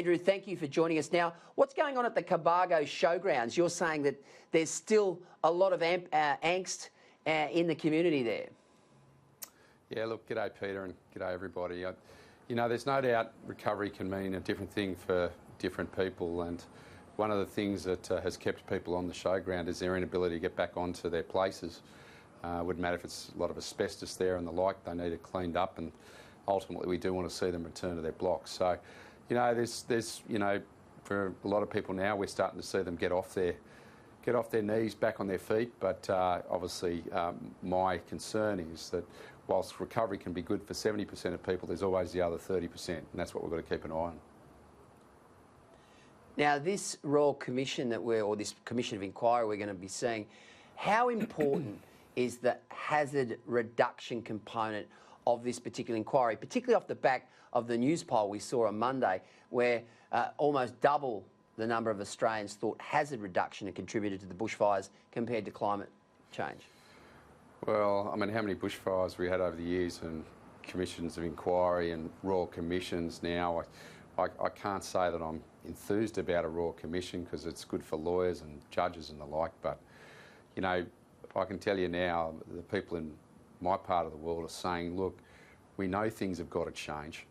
Andrew, thank you for joining us. Now, what's going on at the Cobargo Showgrounds? You're saying that there's still a lot of angst in the community there. Yeah, look, g'day Peter and g'day everybody. You know, there's no doubt recovery can mean a different thing for different people, and one of the things that has kept people on the showground is their inability to get back onto their places. Wouldn't matter if it's a lot of asbestos there and the like, they need it cleaned up, and ultimately we do want to see them return to their blocks. So, you know, there's you know, for a lot of people now, we're starting to see them get off their knees, back on their feet. But obviously, my concern is that whilst recovery can be good for 70% of people, there's always the other 30%, and that's what we've got to keep an eye on. Now, this Royal Commission or this Commission of Inquiry we're going to be seeing, how important is the hazard reduction component of this particular inquiry, particularly off the back of the news poll we saw on Monday, where almost double the number of Australians thought hazard reduction had contributed to the bushfires compared to climate change? Well, I mean, how many bushfires we had over the years, and commissions of inquiry and royal commissions now. I can't say that I'm enthused about a royal commission because it's good for lawyers and judges and the like, but, you know, I can tell you now, the people in my part of the world are saying, look, we know things have got to change.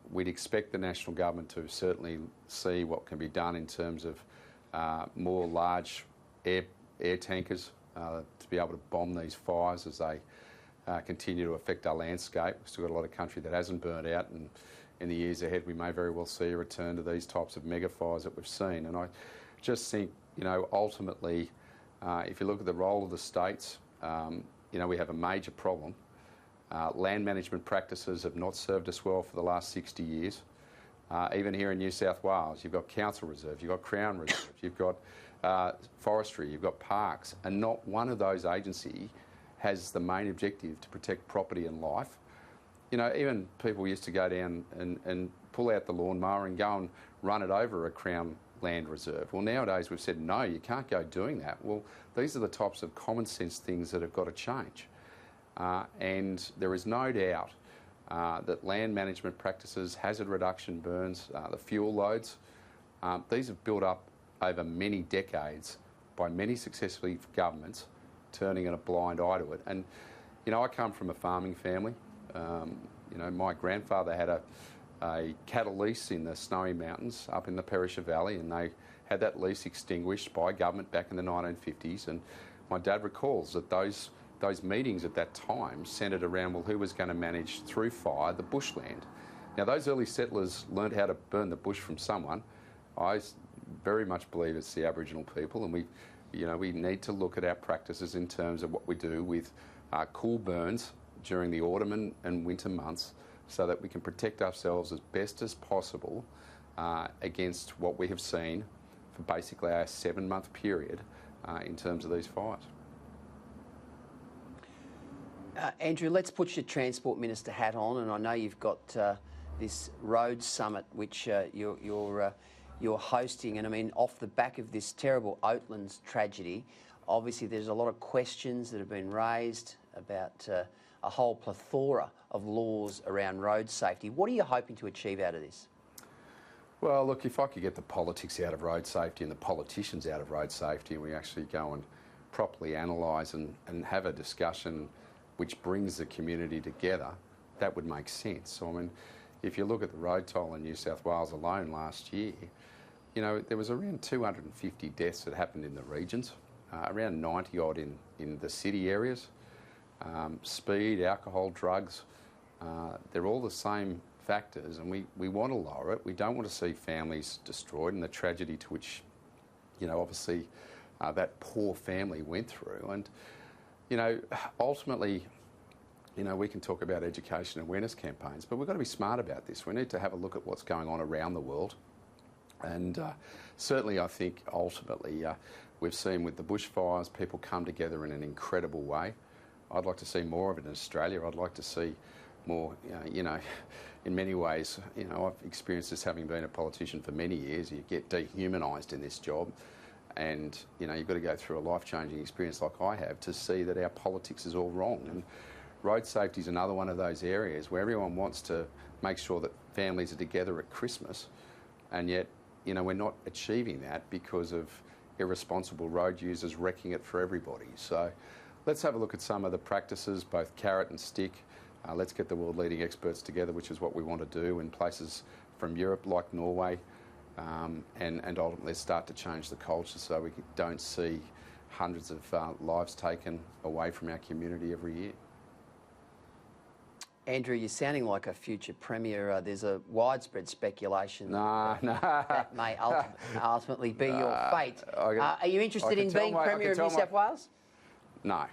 We'd expect the national government to certainly see what can be done in terms of more large air tankers to be able to bomb these fires as they continue to affect our landscape. We've still got a lot of country that hasn't burnt out, and in the years ahead we may very well see a return to these types of mega fires that we've seen. And I just think, you know, ultimately, if you look at the role of the states, you know, we have a major problem. Land management practices have not served us well for the last 60 years. Even here in New South Wales, you've got council reserves, you've got Crown reserves, you've got forestry, you've got parks, and not one of those agencies has the main objective to protect property and life. You know, even people used to go down and pull out the lawnmower and go and run it over a Crown land reserve. Well, nowadays we've said, no, you can't go doing that. Well, these are the types of common sense things that have got to change. And there is no doubt that land management practices, hazard reduction burns, the fuel loads, these have built up over many decades by many successive governments turning a blind eye to it. And, you know, I come from a farming family. You know, my grandfather had a cattle lease in the Snowy Mountains up in the Perisher Valley, and they had that lease extinguished by government back in the 1950s. And my dad recalls that those meetings at that time centred around, well, who was going to manage through fire the bushland. Now, those early settlers learned how to burn the bush from someone. I very much believe it's the Aboriginal people, and we need to look at our practices in terms of what we do with cool burns during the autumn and winter months, so that we can protect ourselves as best as possible against what we have seen for basically our 7-month period in terms of these fires. Andrew, let's put your Transport Minister hat on, and I know you've got this road summit which you're hosting, and I mean, off the back of this terrible Oatlands tragedy, obviously there's a lot of questions that have been raised about a whole plethora of laws around road safety. What are you hoping to achieve out of this? Well, look, if I could get the politics out of road safety and the politicians out of road safety, and we actually go and properly analyse and have a discussion which brings the community together, that would make sense. So, I mean, if you look at the road toll in New South Wales alone last year, you know, there was around 250 deaths that happened in the regions, around 90 odd in the city areas. Speed, alcohol, drugs, they're all the same factors, and we want to lower it. We don't want to see families destroyed, and the tragedy to which, you know, obviously that poor family went through. And, you know, ultimately, you know, we can talk about education and awareness campaigns, but we've got to be smart about this. We need to have a look at what's going on around the world. And certainly I think ultimately we've seen with the bushfires, people come together in an incredible way. I'd like to see more of it in Australia. I'd like to see more, you know, in many ways, you know, I've experienced this having been a politician for many years. You get dehumanised in this job, and, you know, you've got to go through a life-changing experience like I have to see that our politics is all wrong. And road safety is another one of those areas where everyone wants to make sure that families are together at Christmas, and yet, you know, we're not achieving that because of irresponsible road users wrecking it for everybody. So let's have a look at some of the practices, both carrot and stick. Let's get the world leading experts together, which is what we want to do in places from Europe like Norway, and ultimately start to change the culture so we don't see hundreds of lives taken away from our community every year. Andrew, you're sounding like a future premier. There's a widespread speculation that may ultimately be your fate. Are you interested in being Premier of New South Wales? No,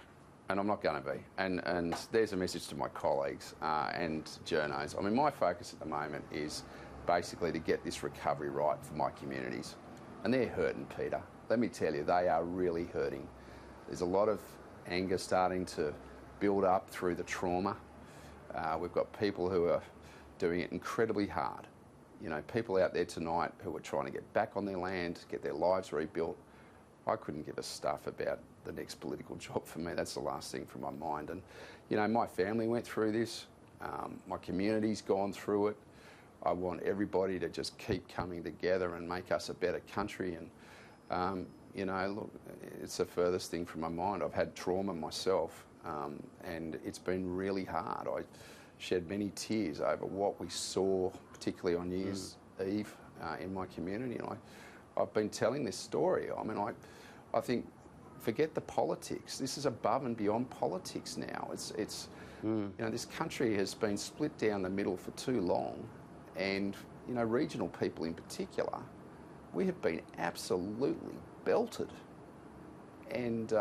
and I'm not going to be. And there's a message to my colleagues and journos. I mean, my focus at the moment is basically to get this recovery right for my communities. And they're hurting, Peter. Let me tell you, they are really hurting. There's a lot of anger starting to build up through the trauma. We've got people who are doing it incredibly hard. You know, people out there tonight who are trying to get back on their land, get their lives rebuilt. I couldn't give a stuff about the next political job for me. That's the last thing from my mind. And, you know, my family went through this. My community's gone through it. I want everybody to just keep coming together and make us a better country. And, you know, look, it's the furthest thing from my mind. I've had trauma myself. And it's been really hard. I shed many tears over what we saw, particularly on New Year's Eve in my community. And I've been telling this story. I mean, I think, forget the politics. This is above and beyond politics now. You know, this country has been split down the middle for too long. And, you know, regional people in particular, we have been absolutely belted. And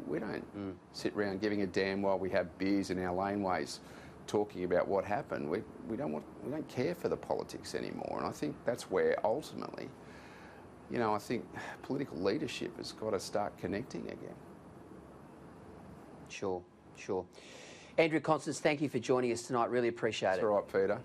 we don't sit around giving a damn while we have beers in our laneways talking about what happened. We don't care for the politics anymore. And I think that's where ultimately, you know, I think political leadership has got to start connecting again. Sure. Andrew, Constance, thank you for joining us tonight. Really appreciate it. That's all right, Peter.